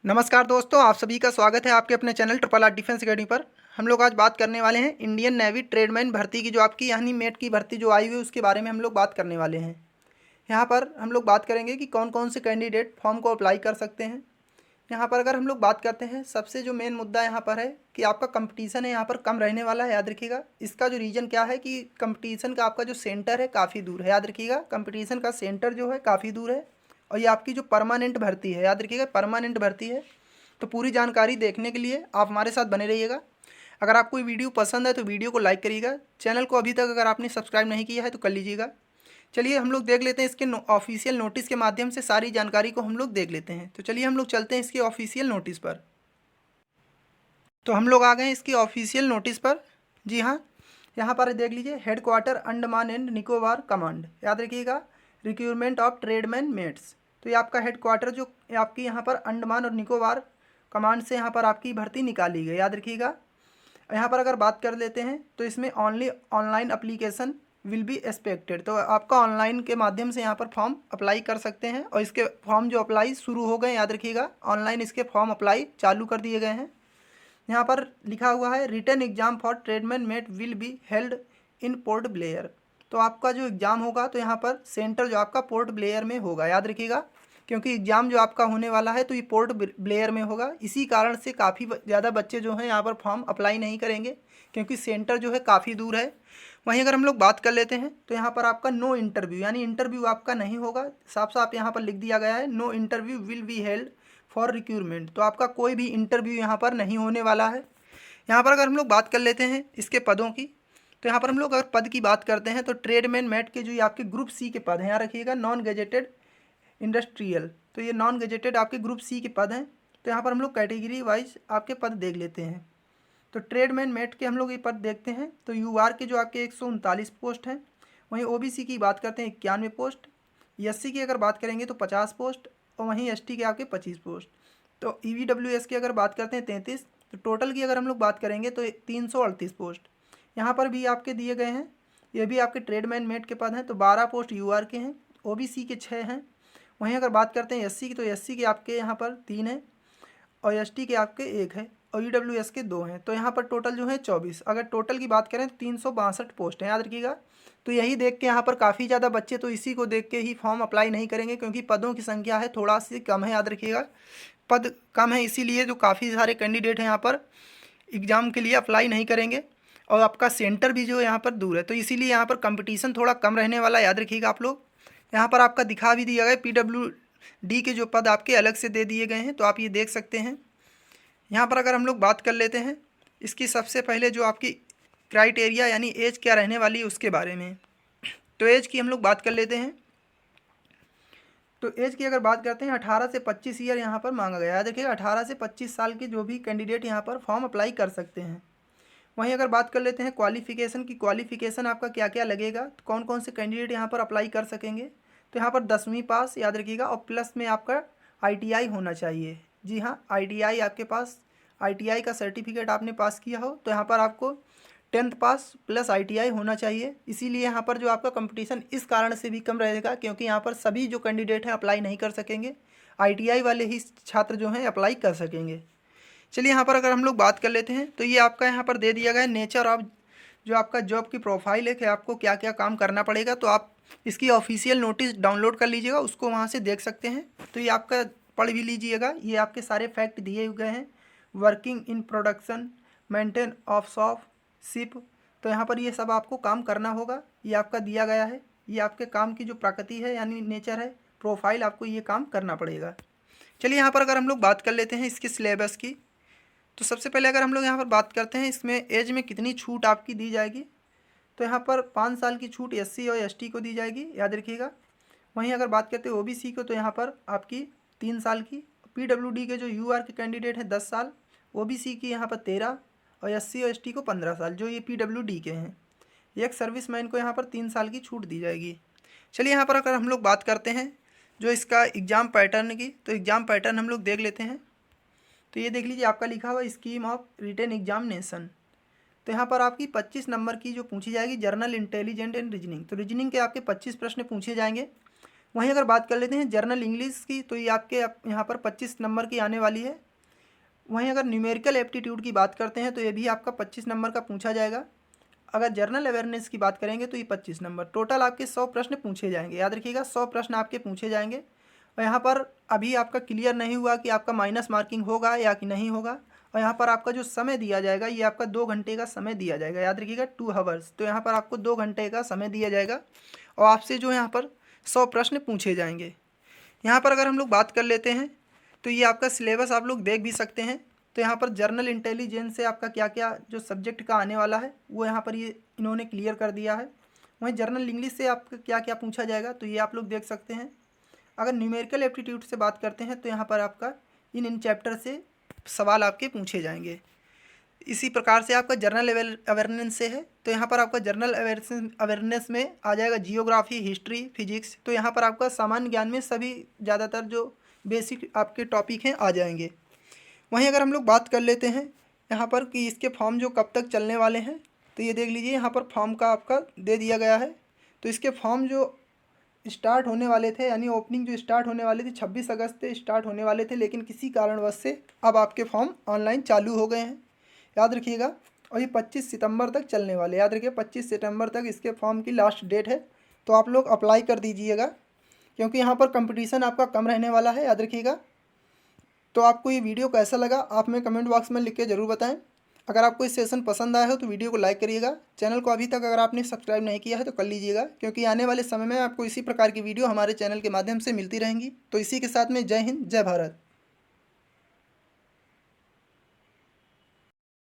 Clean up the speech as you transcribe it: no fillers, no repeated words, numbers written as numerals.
नमस्कार दोस्तों, आप सभी का स्वागत है आपके अपने channel triple R defence academy पर। हम लोग आज बात करने वाले हैं इंडियन नेवी ट्रेडमैन भर्ती की, जो आपकी यानी मेट की भर्ती जो आई हुई है उसके बारे में हम लोग बात करने वाले हैं। यहाँ पर हम लोग बात करेंगे कि कौन कौन से कैंडिडेट फॉर्म को अप्लाई कर सकते हैं। यहाँ पर अगर हम लोग बात करते हैं, सबसे जो मेन मुद्दा यहाँ पर है कि आपका कंपटीशन है यहाँ पर कम रहने वाला है, याद रखिएगा। इसका जो रीज़न क्या है कि कंपटीशन का आपका जो सेंटर है काफ़ी दूर है, याद रखिएगा। कंपटीशन का सेंटर जो है काफ़ी दूर है और ये आपकी जो परमानेंट भर्ती है, याद रखिएगा, परमानेंट भर्ती है। तो पूरी जानकारी देखने के लिए आप हमारे साथ बने रहिएगा। अगर आपको ये वीडियो पसंद है तो वीडियो को लाइक करिएगा। चैनल को अभी तक अगर आपने सब्सक्राइब नहीं किया है तो कर लीजिएगा। चलिए हम लोग देख लेते हैं इसके ऑफिशियल नोटिस के माध्यम से सारी जानकारी को हम लोग देख लेते हैं। तो चलिए हम लोग चलते हैं इसके ऑफिशियल नोटिस पर। तो हम लोग आ गए हैं इसकी ऑफिशियल नोटिस पर। जी हाँ, यहाँ पर देख लीजिए, headquarter Andaman and Nicobar command, याद रखिएगा, रिक्रूटमेंट ऑफ ट्रेडमैन मेट्स। तो ये आपका हेडक्वार्टर जो आपकी यहाँ पर अंडमान और निकोबार कमांड से यहाँ पर आपकी भर्ती निकाली गई, याद रखिएगा। यहाँ पर अगर बात कर लेते हैं तो इसमें only online application will be expected. तो आपका ऑनलाइन के माध्यम से यहाँ पर फॉर्म अप्लाई कर सकते हैं और इसके फॉर्म जो अप्लाई शुरू हो गए, याद रखिएगा, ऑनलाइन इसके फॉर्म अप्लाई चालू कर दिए गए हैं। यहाँ पर लिखा हुआ है written exam for tradesman mate will be held in Port Blair. तो आपका जो एग्ज़ाम होगा तो यहाँ पर सेंटर जो आपका पोर्ट ब्लेयर में होगा, याद रखिएगा, क्योंकि एग्ज़ाम जो आपका होने वाला है तो ये पोर्ट ब्लेयर में होगा। इसी कारण से काफ़ी ज़्यादा बच्चे जो हैं यहाँ पर फॉर्म अप्लाई नहीं करेंगे, क्योंकि सेंटर जो है काफ़ी दूर है। वहीं अगर हम लोग बात कर लेते हैं तो यहाँ पर आपका नो इंटरव्यू, यानी इंटरव्यू आपका नहीं होगा। साफ साफ यहाँ पर लिख दिया गया है, no interview will be held for recruitment. तो आपका कोई भी इंटरव्यू यहाँ पर नहीं होने वाला है। यहाँ पर अगर हम लोग बात कर लेते हैं इसके पदों की, तो यहाँ पर हम लोग अगर पद की बात करते हैं तो ट्रेडमैन मेट के जो ये आपके ग्रुप सी के पद हैं, यहाँ रखिएगा, नॉन गेजेटेड इंडस्ट्रियल। तो ये नॉन गेजेटेड आपके ग्रुप सी के पद हैं। तो यहाँ पर हम लोग कैटेगरी वाइज आपके पद देख लेते हैं। तो ट्रेडमैन मेट के हम लोग ये पद देखते हैं तो यूआर के जो आपके 139 पोस्ट हैं। वहीं ओबीसी की बात करते हैं 91 पोस्ट। एससी की अगर बात करेंगे तो 50 पोस्ट और वहीं एसटी के आपके 25 पोस्ट। तो ईवीडब्ल्यूएस की अगर बात करते हैं 33। तो टोटल की अगर हम लोग बात करेंगे तो 338 पोस्ट यहाँ पर भी आपके दिए गए हैं। ये भी आपके ट्रेडमैन मेट के पद हैं। तो 12 पोस्ट यूआर के हैं, ओबीसी के 6 हैं। वहीं अगर बात करते हैं एससी की तो एससी के आपके यहाँ पर 3 हैं और एसटी के आपके 1 है और ईडब्ल्यूएस के 2 हैं। तो यहाँ पर टोटल जो है 24। अगर टोटल की बात करें तो 362 पोस्ट हैं, याद रखिएगा। तो यही देख के यहाँ पर काफ़ी ज़्यादा बच्चे तो इसी को देख के ही फॉर्म अप्लाई नहीं करेंगे, क्योंकि पदों की संख्या है थोड़ा सी कम है, याद रखिएगा, पद कम है, इसीलिए जो काफ़ी सारे कैंडिडेट हैं यहाँ पर एग्ज़ाम के लिए अप्लाई नहीं करेंगे। और आपका सेंटर भी जो है यहाँ पर दूर है, तो इसीलिए यहाँ पर कंपटीशन थोड़ा कम रहने वाला है, याद रखिएगा आप लोग। यहाँ पर आपका दिखा भी दिया गया PWD के जो पद आपके अलग से दे दिए गए हैं, तो आप ये देख सकते हैं। यहाँ पर अगर हम लोग बात कर लेते हैं इसकी सबसे पहले जो आपकी क्राइटेरिया यानी एज क्या रहने वाली है उसके बारे में, तो एज की हम लोग बात कर लेते हैं। तो एज की अगर बात करते हैं 18 से 25 ईयर यहाँ पर मांगा गया है। देखिए 18 से 25 साल के जो भी कैंडिडेट यहाँ पर फॉर्म अप्लाई कर सकते हैं। वहीं अगर बात कर लेते हैं क्वालिफ़िकेशन की, क्वालिफ़िकेशन आपका क्या क्या लगेगा, तो कौन कौन से कैंडिडेट यहाँ पर अप्लाई कर सकेंगे। तो यहाँ पर 10वीं पास, याद रखिएगा, और प्लस में आपका ITI होना चाहिए। जी हाँ, ITI आपके पास, ITI का सर्टिफिकेट आपने पास किया हो तो यहाँ पर आपको 10th पास प्लस ITI होना चाहिए। इसीलिए यहाँ पर जो आपका कंपटीशन इस कारण से भी कम रहेगा, क्योंकि यहाँ पर सभी जो कैंडिडेट हैं अप्लाई नहीं कर सकेंगे, ITI वाले ही छात्र जो हैं अप्लाई कर सकेंगे। चलिए यहाँ पर अगर हम लोग बात कर लेते हैं तो ये आपका यहाँ पर दे दिया गया है नेचर ऑफ जो आपका जॉब की प्रोफाइल है कि आपको क्या क्या काम करना पड़ेगा। तो आप इसकी ऑफिशियल नोटिस डाउनलोड कर लीजिएगा, उसको वहाँ से देख सकते हैं। तो ये आपका पढ़ भी लीजिएगा, ये आपके सारे फैक्ट दिए गए हैं। Working in production, maintain of shop, ship, तो यहाँ पर ये सब आपको काम करना होगा, ये आपका दिया गया है। ये आपके काम की जो प्रकृति है यानी नेचर है, प्रोफाइल, आपको ये काम करना पड़ेगा। चलिए यहाँ पर अगर हम लोग बात कर लेते हैं इसके सिलेबस की, तो सबसे पहले अगर हम लोग यहाँ पर बात करते हैं इसमें एज में कितनी छूट आपकी दी जाएगी, तो यहाँ पर 5 साल की छूट SC और ST को दी जाएगी, याद रखिएगा। वहीं अगर बात करते हैं OBC को तो यहाँ पर आपकी 3 साल की, PWD के जो UR के कैंडिडेट हैं 10 साल, OBC की यहाँ पर 13 और SC और ST को 15 साल, जो ये PWD के हैं। एक सर्विसमैन को यहाँ पर 3 साल की छूट दी जाएगी। चलिए यहाँ पर अगर हम लोग बात करते हैं जो इसका एग्ज़ाम पैटर्न की, तो एग्ज़ाम पैटर्न हम लोग देख लेते हैं। तो ये देख लीजिए, आपका लिखा हुआ स्कीम ऑफ रिटन एग्जामिनेशन। तो यहाँ पर आपकी 25 नंबर की जो पूछी जाएगी, जर्नल इंटेलिजेंट एंड रीजनिंग। तो रीजनिंग के आपके 25 प्रश्न पूछे जाएंगे। वहीं अगर बात कर लेते हैं जर्नल इंग्लिश की, तो ये आपके यहाँ पर 25 नंबर की आने वाली है। वहीं अगर न्यूमेरिकल एप्टीट्यूड की बात करते हैं तो ये भी आपका 25 नंबर का पूछा जाएगा। अगर जनरल अवेयरनेस की बात करेंगे तो ये 25 नंबर। टोटल आपके 100 प्रश्न पूछे जाएंगे, याद रखिएगा 100 प्रश्न आपके पूछे जाएंगे। और यहाँ पर अभी आपका क्लियर नहीं हुआ कि आपका माइनस मार्किंग होगा या कि नहीं होगा। और यहाँ पर आपका जो समय दिया जाएगा ये आपका 2 घंटे का समय दिया जाएगा, याद रखिएगा 2 आवर्स। तो यहाँ पर आपको 2 घंटे का समय दिया जाएगा और आपसे जो यहाँ पर 100 प्रश्न पूछे जाएंगे। यहाँ पर अगर हम लोग बात कर लेते हैं तो ये आपका सिलेबस आप लोग देख भी सकते हैं। तो यहाँ पर जर्नल इंटेलिजेंस से आपका क्या क्या जो सब्जेक्ट का आने वाला है वो यहाँ पर ये इन्होंने क्लियर कर दिया है। वहीं जर्नल इंग्लिश से आपका क्या क्या पूछा जाएगा तो ये आप लोग देख सकते हैं। अगर न्यूमेरिकल एप्टीट्यूड से बात करते हैं तो यहाँ पर आपका इन चैप्टर से सवाल आपके पूछे जाएंगे। इसी प्रकार से आपका जर्नल अवेयरनेस से है, तो यहाँ पर आपका जर्नल अवेयरनेस में आ जाएगा जियोग्राफी, हिस्ट्री, फिजिक्स। तो यहाँ पर आपका सामान्य ज्ञान में सभी ज़्यादातर जो बेसिक आपके टॉपिक हैं आ जाएंगे। वहीं अगर हम लोग बात कर लेते हैं यहाँ पर कि इसके फॉर्म जो कब तक चलने वाले हैं, तो ये देख लीजिए यहाँ पर फॉर्म का आपका दे दिया गया है। तो इसके फॉर्म जो स्टार्ट होने वाले थे, यानी ओपनिंग जो स्टार्ट होने वाले थे 26 अगस्त से स्टार्ट होने वाले थे, लेकिन किसी कारणवश से अब आपके फॉर्म ऑनलाइन चालू हो गए हैं, याद रखिएगा। और ये 25 सितंबर तक चलने वाले, याद रखिए 25 सितंबर तक इसके फॉर्म की लास्ट डेट है। तो आप लोग अप्लाई कर दीजिएगा क्योंकि यहाँ पर कंपटीशन आपका कम रहने वाला है, याद रखिएगा। तो आपको ये वीडियो कैसा लगा आप हमें कमेंट बॉक्स में लिख के ज़रूर बताएं। अगर आपको इस सेशन पसंद आया हो तो वीडियो को लाइक करिएगा। चैनल को अभी तक अगर आपने सब्सक्राइब नहीं किया है तो कर लीजिएगा, क्योंकि आने वाले समय में आपको इसी प्रकार की वीडियो हमारे चैनल के माध्यम से मिलती रहेंगी। तो इसी के साथ में जय हिंद, जय भारत।